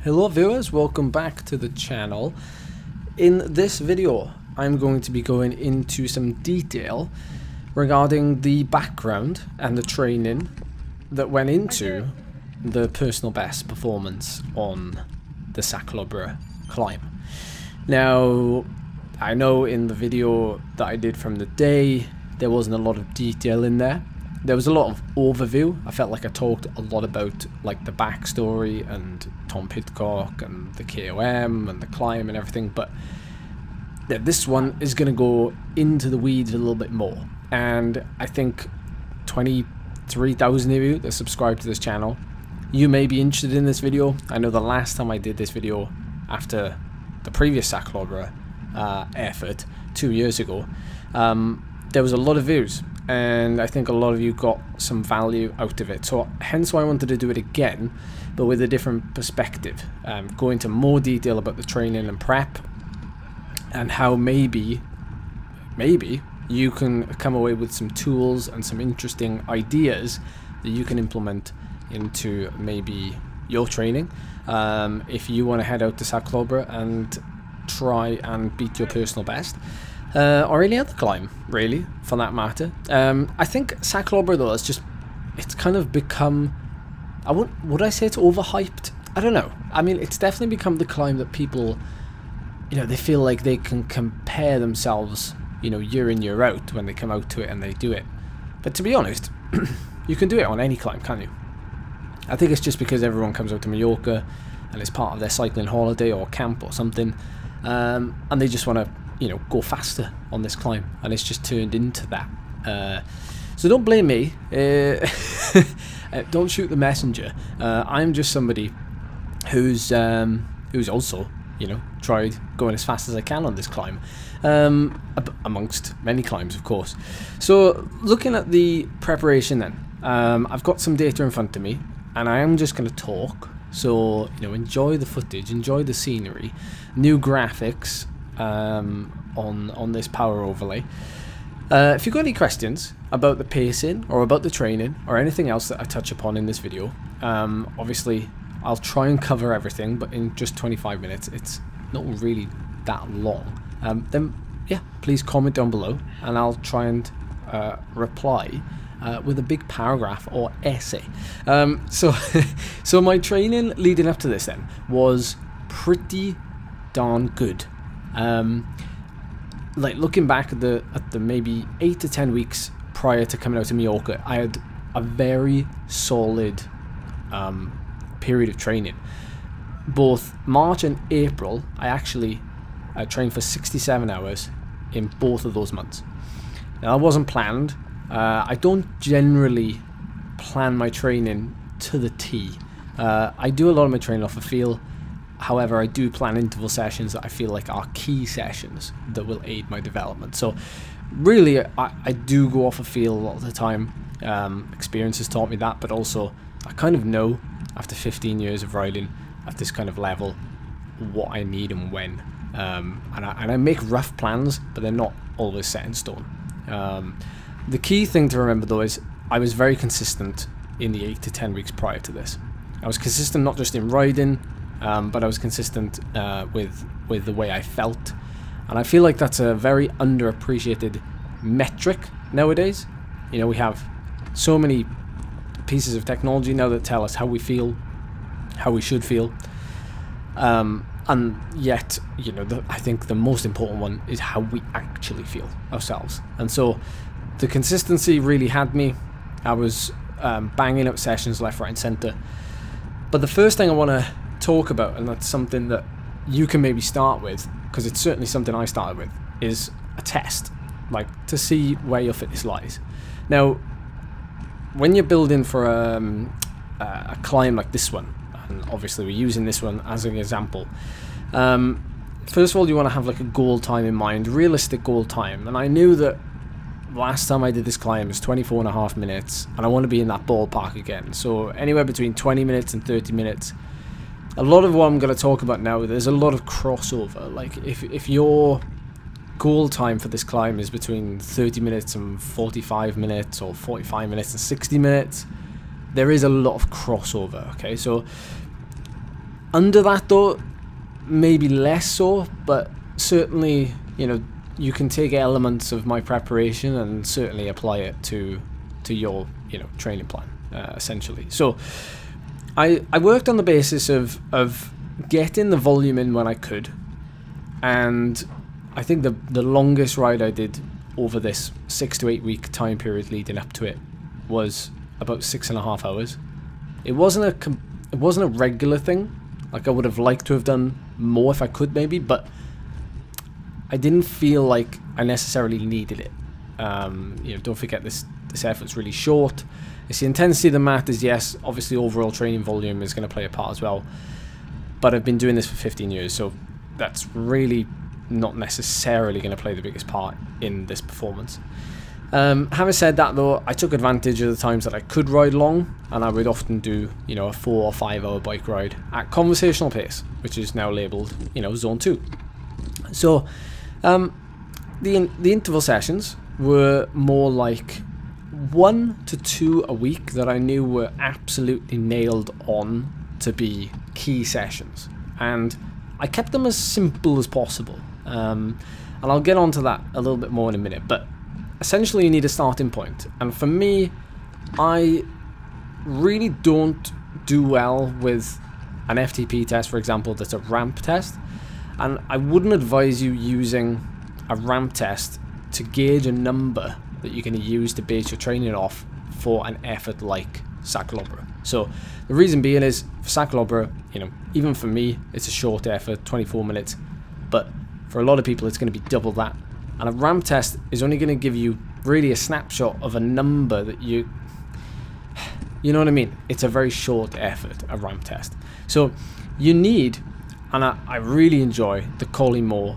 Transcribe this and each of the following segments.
Hello viewers, welcome back to the channel. In this video I'm going to be going into some detail regarding the background and the training that went into the personal best performance on the Calobra climb. Now, I know in the video that I did from the day there wasn't a lot of detail in there. There was a lot of overview. I felt like I talked a lot about like the backstory and Tom Pidcock and the KOM and the climb and everything, but this one is going to go into the weeds a little bit more. And I think 23,000 of you that subscribe to this channel, you may be interested in this video. I know the last time I did this video after the previous Calobra effort 2 years ago, there was a lot of views, and I think a lot of you got some value out of it. So hence why I wanted to do it again, but with a different perspective. Go into more detail about the training and prep, and how maybe you can come away with some tools and some interesting ideas that you can implement into maybe your training. If you want to head out to Calobra and try and beat your personal best. Or any other climb, really, for that matter. I think Calobra though, it's kind of become, would I say it's overhyped? I don't know. I mean, it's definitely become the climb that people, you know, they feel like they can compare themselves, you know, year in, year out when they come out to it and they do it. But to be honest, you can do it on any climb, can't you? I think it's just because everyone comes out to Mallorca and it's part of their cycling holiday or camp or something, and they just want to, you know, go faster on this climb, and it's just turned into that. So don't blame me. Don't shoot the messenger. I'm just somebody who's also, you know, tried going as fast as I can on this climb, amongst many climbs, of course. So looking at the preparation then, I've got some data in front of me, and I am just going to talk. So, you know, enjoy the footage, enjoy the scenery, new graphics on this power overlay. If you've got any questions about the pacing or about the training or anything else that I touch upon in this video, obviously I'll try and cover everything, but in just 25 minutes, it's not really that long. Then yeah, please comment down below and I'll try and reply with a big paragraph or essay. So my training leading up to this then was pretty darn good. Like looking back at the maybe 8 to 10 weeks prior to coming out to Mallorca, I had a very solid period of training. Both March and April, I actually trained for 67 hours in both of those months. Now that wasn't planned. I don't generally plan my training to the T. I do a lot of my training off a feel. However, I do plan interval sessions that I feel like are key sessions that will aid my development. So really, I do go off a feel a lot of the time. Experience has taught me that, but also I kind of know after 15 years of riding at this kind of level what I need and when. And I make rough plans, but they're not always set in stone. The key thing to remember though is I was very consistent in the 8 to 10 weeks prior to this. I was consistent not just in riding, but I was consistent with the way I felt, and I feel like that's a very underappreciated metric nowadays. You know, we have so many pieces of technology now that tell us how we feel, how we should feel, and yet, you know, I think the most important one is how we actually feel ourselves. And so the consistency really had me. I was banging out sessions left, right and centre. But the first thing I want to talk about, and that's something that you can maybe start with, because it's certainly something I started with, is a test, like to see where your fitness lies. Now, when you're building for a climb like this one, and obviously we're using this one as an example, first of all you want to have like a goal time in mind, realistic goal time. And I knew that last time I did this climb was 24.5 minutes, and I want to be in that ballpark again, so anywhere between 20 minutes and 30 minutes. A lot of what I'm going to talk about now, there's a lot of crossover. Like if your goal time for this climb is between 30 minutes and 45 minutes or 45 minutes and 60 minutes, there is a lot of crossover. Okay, so Under that though, maybe less so, but certainly, you know, you can take elements of my preparation and certainly apply it to your, you know, training plan, essentially. So I worked on the basis of getting the volume in when I could, and I think the longest ride I did over this 6 to 8 week time period leading up to it was about 6.5 hours. It wasn't a regular thing. Like, I would have liked to have done more if I could, maybe, but I didn't feel like I necessarily needed it. You know, don't forget this effort's really short. It's the intensity that matters. Yes, obviously overall training volume is going to play a part as well, but I've been doing this for 15 years, so that's really not necessarily going to play the biggest part in this performance. Having said that though, I took advantage of the times that I could ride long, and I would often do, you know, a 4 or 5 hour bike ride at conversational pace, which is now labelled, you know, zone 2. So the interval sessions were more like 1 to 2 a week that I knew were absolutely nailed on to be key sessions, and I kept them as simple as possible, and I'll get onto that a little bit more in a minute. But essentially you need a starting point, and for me, I really don't do well with an FTP test, for example, that's a ramp test, and I wouldn't advise you using a ramp test to gauge a number that you're going to use to base your training off for an effort like Calobra. So the reason being is, for Calobra, you know, even for me, it's a short effort, 24 minutes, but for a lot of people it's going to be double that. And a ramp test is only going to give you really a snapshot of a number that you know what I mean? It's a very short effort, a ramp test. So you need, and I really enjoy the Calobra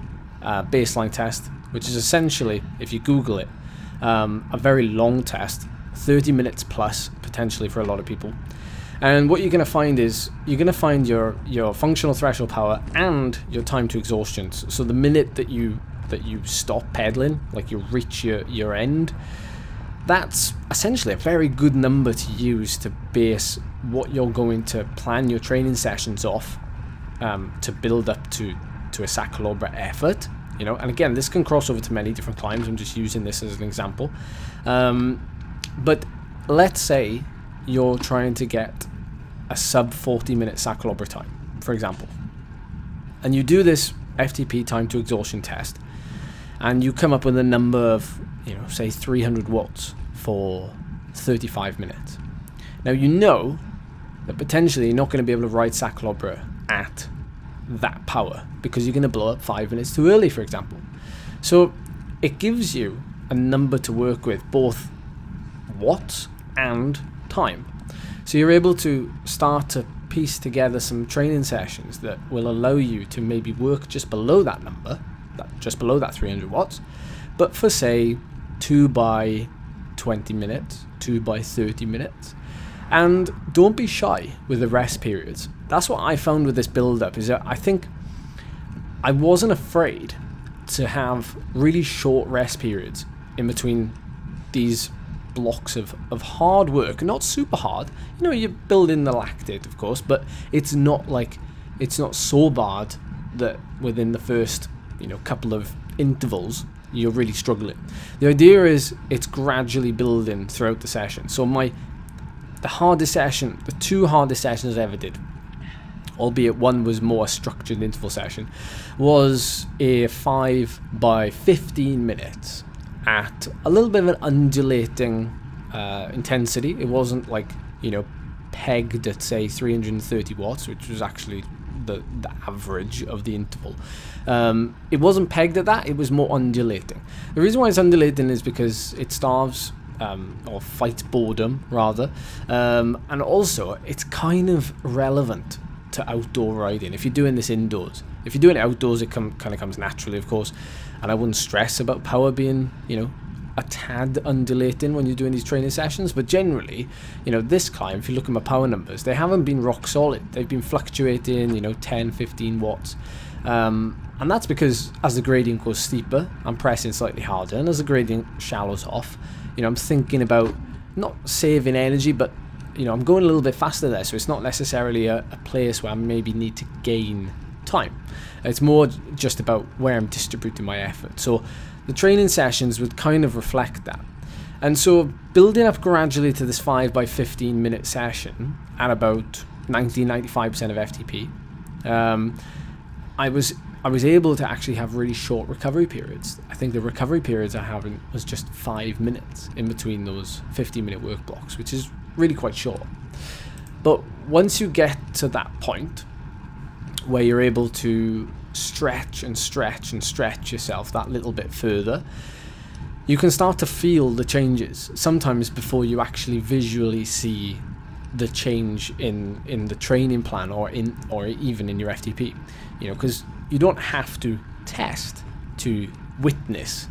baseline test, which is essentially, if you Google it, a very long test, 30 minutes plus potentially for a lot of people. And what you're going to find is, you're going to find your functional threshold power and your time to exhaustion. So the minute that you stop pedaling, like you reach your end, that's essentially a very good number to use to base what you're going to plan your training sessions off, to build up to a Calobra effort. You know, and again, this can cross over to many different climbs. I'm just using this as an example. But let's say you're trying to get a sub 40-minute Calobra time, for example, and you do this FTP time to exhaustion test, and you come up with a number of, you know, say 300 watts for 35 minutes. Now you know that potentially you're not going to be able to ride Calobra at that power because you're going to blow up 5 minutes too early, for example. So it gives you a number to work with, both watts and time. So you're able to start to piece together some training sessions that will allow you to maybe work just below that number, just below that 300 watts, but for say 2 by 20 minutes, 2 by 30 minutes. And don't be shy with the rest periods. That's what I found with this build-up, is that I think I wasn't afraid to have really short rest periods in between these blocks of hard work. Not super hard, you know, you build in the lactate, of course, but it's not so bad that within the first, you know, couple of intervals you're really struggling. The idea is it's gradually building throughout the session. So the hardest session, the 2 hardest sessions I ever did, albeit one was more a structured interval session, was a 5 by 15 minutes at a little bit of an undulating intensity. It wasn't like, you know, pegged at say 330 watts, which was actually the average of the interval. It wasn't pegged at that, it was more undulating. The reason why it's undulating is because it starves or fights boredom rather, and also it's kind of relevant to outdoor riding. If you're doing this indoors, if you're doing it outdoors, it kind of comes naturally, of course, and I wouldn't stress about power being, you know, a tad undulating when you're doing these training sessions. But generally, you know, this climb, if you look at my power numbers, they haven't been rock solid. They've been fluctuating, you know, 10, 15 watts. And that's because as the gradient goes steeper, I'm pressing slightly harder, and as the gradient shallows off, you know, I'm thinking about not saving energy, but, you know, I'm going a little bit faster there, so it's not necessarily a place where I maybe need to gain time. It's more just about where I'm distributing my effort. So the training sessions would kind of reflect that. And so building up gradually to this 5 by 15 minute session at about 90-95% of FTP, I was able to actually have really short recovery periods. I think the recovery periods I having was just 5 minutes in between those 15-minute work blocks, which is really quite short. But once you get to that point where you're able to stretch and stretch and stretch yourself that little bit further, you can start to feel the changes sometimes before you actually visually see the change in the training plan or even in your FTP. You know, because you don't have to test to witness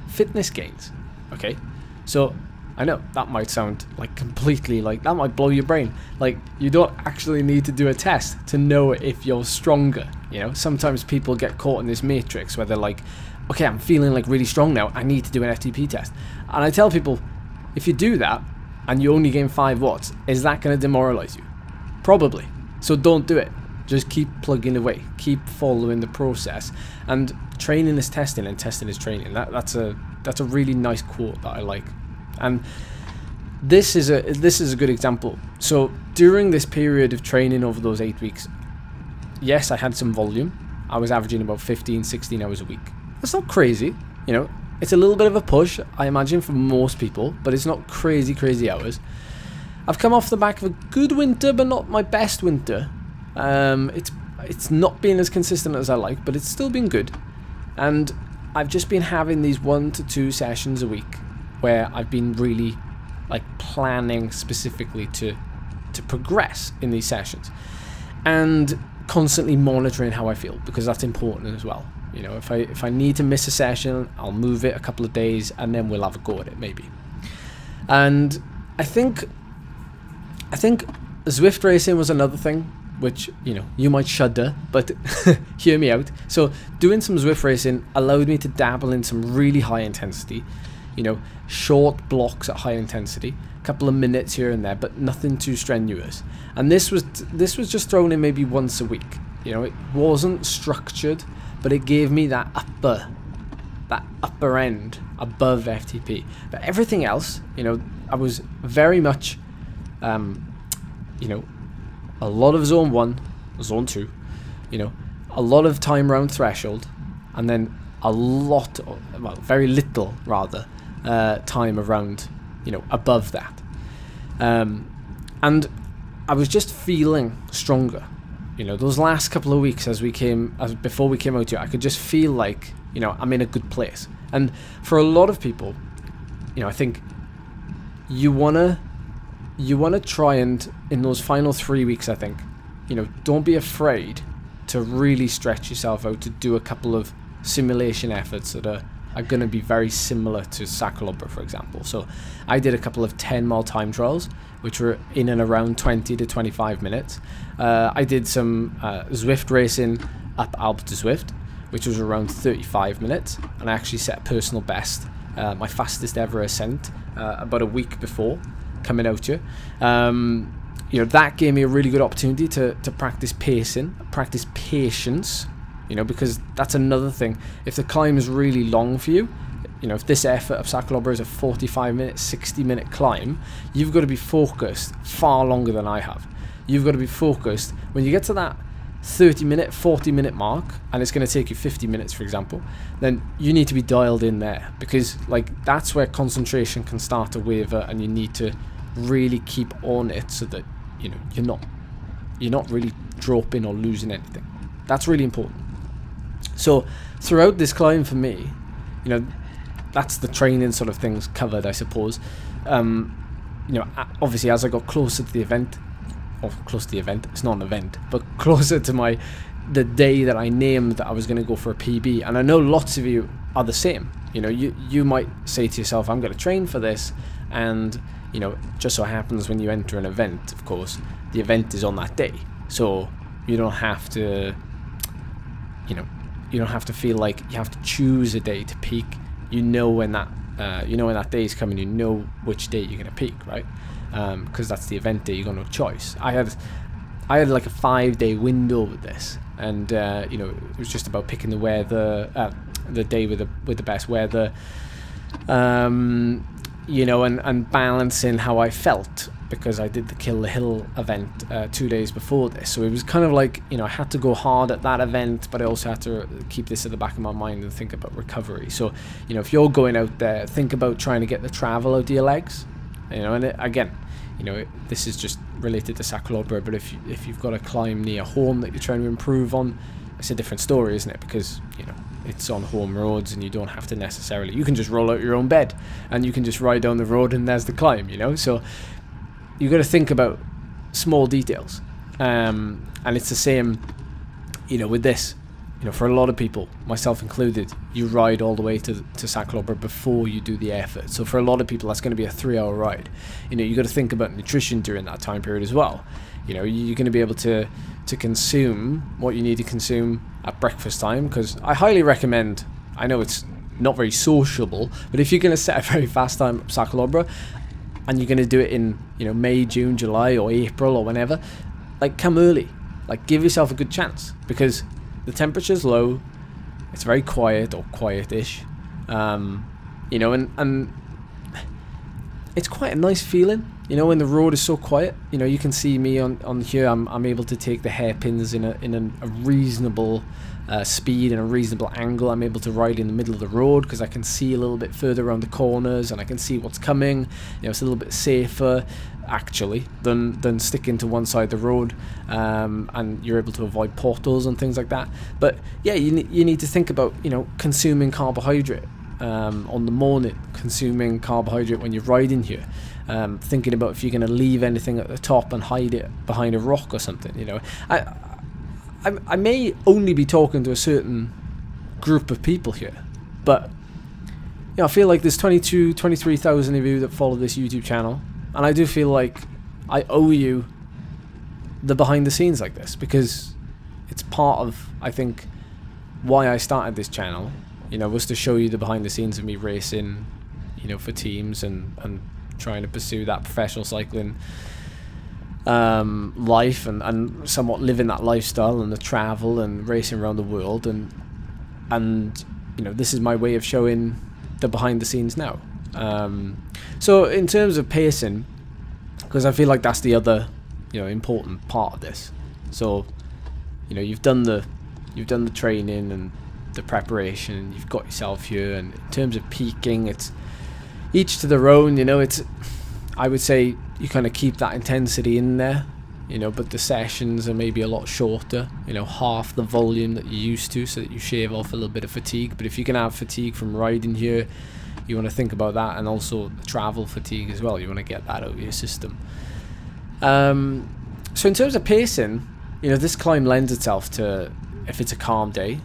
fitness gains. Okay, so I know that might sound like completely, like, that might blow your brain. Like, you don't actually need to do a test to know if you're stronger. You know, sometimes people get caught in this matrix where they're like, okay, I'm feeling like really strong now, I need to do an FTP test. And I tell people, if you do that and you only gain 5 watts, is that going to demoralize you? Probably. So don't do it. Just keep plugging away, keep following the process, and training is testing and testing is training. That's a really nice quote that I like. And this is a good example. So during this period of training over those 8 weeks, yes, I had some volume. I was averaging about 15-16 hours a week. That's not crazy, you know. It's a little bit of a push, I imagine, for most people, but it's not crazy hours. I've come off the back of a good winter, but not my best winter. It's not been as consistent as I like, but it's still been good. And I've just been having these 1 to 2 sessions a week where I've been really, like, planning specifically to progress in these sessions, and constantly monitoring how I feel, because that's important as well. You know, if I need to miss a session, I'll move it a couple of days and then we'll have a go at it maybe. And I think Zwift racing was another thing, which, you know, you might shudder, but hear me out. So doing some Zwift racing allowed me to dabble in some really high intensity, you know, short blocks at high intensity, a couple of minutes here and there, but nothing too strenuous. And this was just thrown in maybe once a week. You know, it wasn't structured, but it gave me that upper end above FTP. But everything else, you know, I was very much, you know, a lot of zone 1, zone 2, you know, a lot of time round threshold, and then a lot, well, very little rather, time around, you know, above that. And I was just feeling stronger. You know, those last couple of weeks before we came out here, I could just feel like, you know, I'm in a good place. And for a lot of people, you know, I think you wanna try and, in those final 3 weeks, I think, you know, don't be afraid to really stretch yourself out, to do a couple of simulation efforts that are going to be very similar to Calobra, for example. So I did a couple of 10-mile time trials, which were in and around 20 to 25 minutes. I did some Zwift racing up Alp to Zwift, which was around 35 minutes, and I actually set a personal best, my fastest ever ascent, about a week before coming out here. You know, that gave me a really good opportunity to practice pacing, practice patience, you know, because that's another thing. If the climb is really long for you, you know, if this effort of Calobra is a 45-minute, 60-minute climb, you've got to be focused far longer than I have. You've got to be focused. When you get to that 30-minute, 40-minute mark, and it's going to take you 50 minutes, for example, then you need to be dialed in there, because, like, that's where concentration can start to waver, and you need to really keep on it so that, you know, you're not really dropping or losing anything. That's really important. So throughout this climb for me, you know, that's the training sort of things covered, I suppose. You know, obviously as I got closer to the event, or close to the event, it's not an event, but closer to the day that I named that I was going to go for a PB, and I know lots of you are the same. You know, you might say to yourself, I'm going to train for this, and, you know, just so happens when you enter an event, of course, the event is on that day, so you don't have to, you know, you don't have to feel like you have to choose a day to peak. You know when that day is coming. You know which day you're going to peak, right? because that's the event day. You got no choice. I had like a 5-day window with this, and you know, it was just about picking the weather, the day with the best weather, you know, and balancing how I felt, because I did the Kill the Hill event 2 days before this. So it was kind of like, you know, I had to go hard at that event, but I also had to keep this at the back of my mind and think about recovery. So, you know, if you're going out there, think about trying to get the travel out of your legs, you know. And again, you know, this is just related to Calobra, but if you've got a climb near home that you're trying to improve on, it's a different story, isn't it? Because, you know, it's on home roads, and you don't have to necessarily, you can just roll out your own bed and you can just ride down the road and there's the climb, you know. So you got to think about small details, and it's the same, you know, with this. You know, for a lot of people, myself included, you ride all the way to Calobra before you do the effort. So for a lot of people, that's going to be a 3-hour ride. You know, you got to think about nutrition during that time period as well. You know, you're going to be able to consume what you need to consume at breakfast time, because I highly recommend, I know it's not very sociable, but if you're going to set a very fast time at Calobra, and you're going to do it in, you know, May, June, July, or April, or whenever, like, come early. Like, give yourself a good chance, because the temperature's low, it's very quiet, or quiet-ish, you know, and it's quite a nice feeling, you know, when the road is so quiet. You know, you can see me on here, I'm able to take the hairpins in a reasonable speed and a reasonable angle. I'm able to ride in the middle of the road because I can see a little bit further around the corners, and I can see what's coming. You know, it's a little bit safer actually than sticking to one side of the road, and you're able to avoid portals and things like that. But yeah, you need to think about, you know, consuming carbohydrate on the morning, consuming carbohydrate when you're riding here, thinking about if you're going to leave anything at the top and hide it behind a rock or something. You know, I may only be talking to a certain group of people here, but you know, I feel like there's 23,000 of you that follow this YouTube channel, and I do feel like I owe you the behind the scenes like this, because it's part of, I think, why I started this channel, you know, was to show you the behind the scenes of me racing, you know, for teams and trying to pursue that professional cycling life, and somewhat living that lifestyle, and the travel and racing around the world, and you know, this is my way of showing the behind the scenes now. So in terms of pacing, because I feel like that's the other, you know, important part of this. So, you know, you've done the training and the preparation, and you've got yourself here, and in terms of peaking, it's each to their own. You know, it's, I would say you kind of keep that intensity in there, you know, but the sessions are maybe a lot shorter, you know, half the volume that you used to, so that you shave off a little bit of fatigue. But if you can have fatigue from riding here, you want to think about that, and also the travel fatigue as well. You want to get that out of your system. So in terms of pacing, you know, this climb lends itself to, if it's a calm day,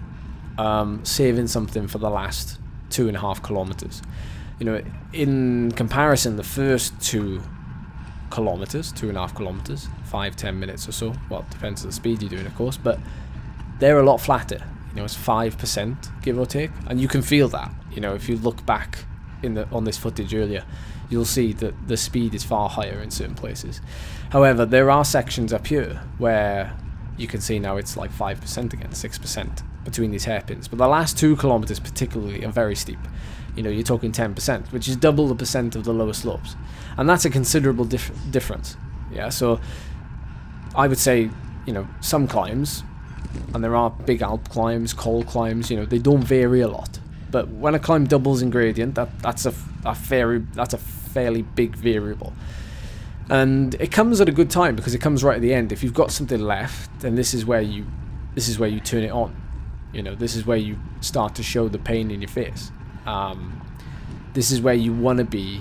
saving something for the last 2.5 kilometers. You know, in comparison, the first 2 kilometers, 2.5 kilometers, 5-10 minutes or so, well, it depends on the speed you're doing, of course, but they're a lot flatter. You know, it's 5%, give or take, and you can feel that. You know, if you look back on this footage earlier, you'll see that the speed is far higher in certain places. However, there are sections up here where you can see now it's like 5% again, 6% between these hairpins. But the last 2 kilometers particularly are very steep. You know, you're talking 10%, which is double the percent of the lower slopes, and that's a considerable difference. Yeah, so I would say, you know, some climbs, and there are big alp climbs, col climbs, you know, they don't vary a lot. But when a climb doubles in gradient, that's a fairly big variable, and it comes at a good time, because it comes right at the end. If you've got something left, then this is where you turn it on. You know, this is where you start to show the pain in your face. This is where you want to be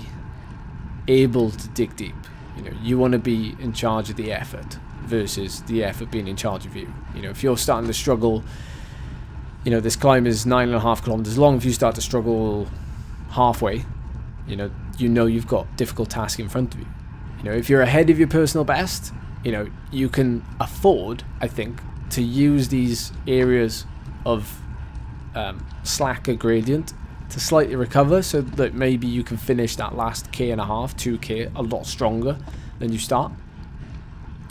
able to dig deep. You know, you want to be in charge of the effort versus the effort being in charge of you. You know, if you're starting to struggle, you know, this climb is 9.5 kilometers long. If you start to struggle halfway, you know you've got difficult task in front of you. You know, if you're ahead of your personal best, you know, you can afford, I think, to use these areas of slacker gradient to slightly recover, so that maybe you can finish that last K and a half, 2K, a lot stronger than you start.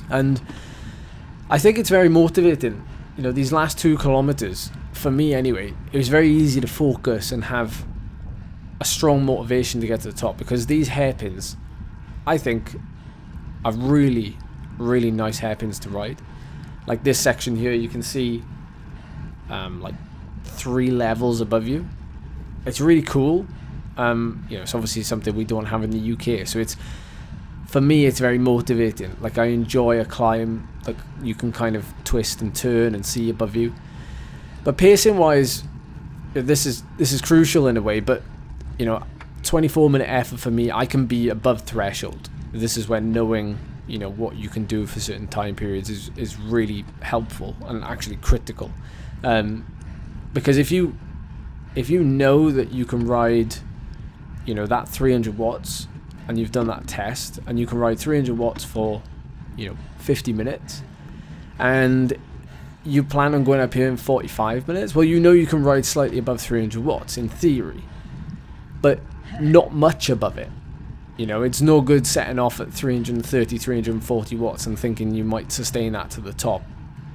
And I think it's very motivating. You know, these last 2 kilometers, for me anyway, it was very easy to focus and have a strong motivation to get to the top, because these hairpins, I think, are really, really nice hairpins to ride. Like this section here, you can see like 3 levels above you. It's really cool. You know, it's obviously something we don't have in the UK, so it's, for me, it's very motivating. Like, I enjoy a climb, like you can kind of twist and turn and see above you. But pacing wise, this is crucial in a way, but you know, 24-minute effort for me, I can be above threshold. This is when knowing, you know, what you can do for certain time periods is really helpful and actually critical. Because if you know that you can ride, you know, that 300 watts, and you've done that test, and you can ride 300 watts for, you know, 50 minutes, and you plan on going up here in 45 minutes, well, you know you can ride slightly above 300 watts in theory, but not much above it. You know, it's no good setting off at 330, 340 watts and thinking you might sustain that to the top,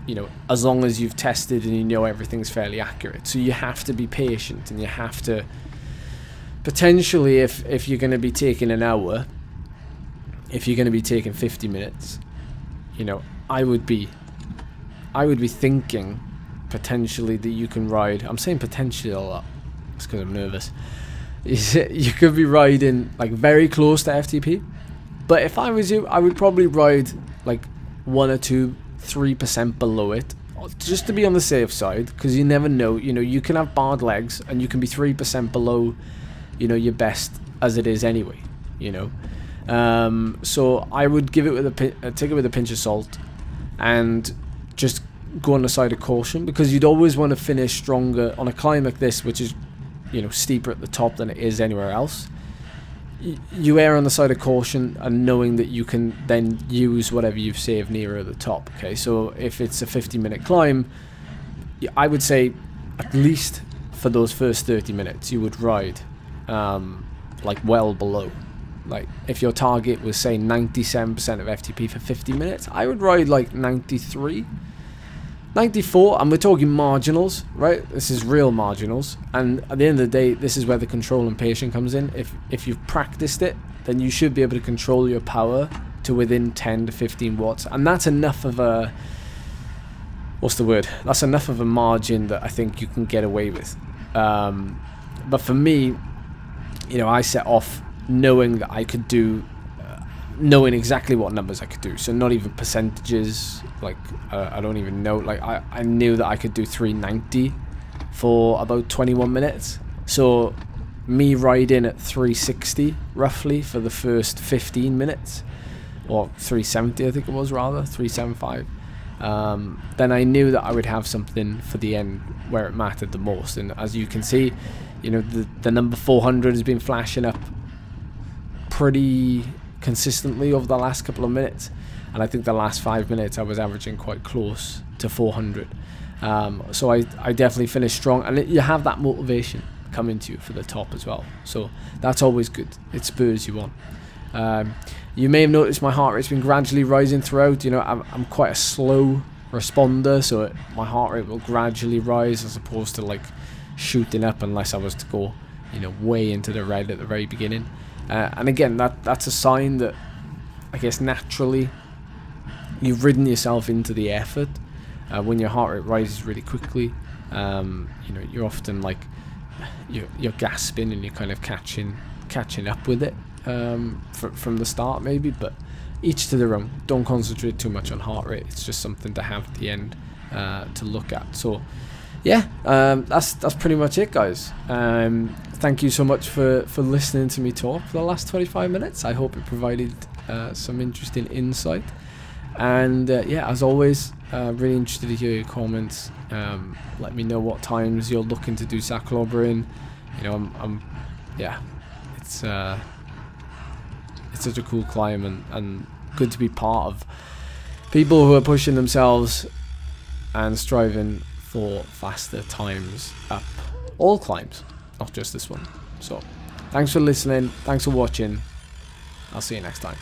you know, as long as you've tested and you know everything's fairly accurate. So you have to be patient, and you have to potentially, if you're going to be taking an hour, if you're going to be taking 50 minutes, you know, I would be thinking potentially that you can ride, I'm saying potentially a lot, it's because I'm nervous, you could be riding like very close to FTP. But if I was you, I would probably ride like 1 or 2, 3% below it, just to be on the safe side, because you never know. You know, you can have barred legs and you can be 3% below, you know, your best as it is anyway, you know. So I would give it with take it with a pinch of salt, and just go on the side of caution, because you'd always want to finish stronger on a climb like this, which is, you know, steeper at the top than it is anywhere else. You err on the side of caution, and knowing that you can then use whatever you've saved nearer the top. Okay, so if it's a 50-minute climb, I would say at least for those first 30 minutes you would ride like well below. Like if your target was say 97% of FTP for 50 minutes, I would ride like 93, 94, and we're talking marginals, right? This is real marginals, and at the end of the day, this is where the control and patience comes in. If you've practiced it, then you should be able to control your power to within 10 to 15 watts, and that's enough of a, what's the word? That's enough of a margin that I think you can get away with. But for me, you know, I set off knowing that I could do, knowing exactly what numbers I could do, so not even percentages, like I don't even know, like I knew that I could do 390 for about 21 minutes, so me riding at 360 roughly for the first 15 minutes, or 370 I think it was, rather 375, then I knew that I would have something for the end where it mattered the most. And as you can see, you know, the number 400 has been flashing up pretty consistently over the last couple of minutes, and I think the last 5 minutes I was averaging quite close to 400. So I definitely finished strong, and you have that motivation coming to you for the top as well, so that's always good. It spurs you on. You may have noticed my heart rate's been gradually rising throughout. You know, I'm quite a slow responder, so my heart rate will gradually rise as opposed to like shooting up, unless I was to go, you know, way into the red at the very beginning. And again, that's a sign that I guess naturally you've ridden yourself into the effort. When your heart rate rises really quickly, you know, you're often like you're gasping and you're kind of catching up with it from the start maybe, but each to their own. Don't concentrate too much on heart rate. It's just something to have at the end to look at. So yeah, that's pretty much it, guys. Thank you so much for listening to me talk for the last 25 minutes. I hope it provided some interesting insight, and yeah, as always, really interested to hear your comments. Let me know what times you're looking to do Calobra in. You know, yeah, it's such a cool climb, and good to be part of people who are pushing themselves and striving for faster times up all climbs. not just this one. So thanks for listening, thanks for watching, I'll see you next time.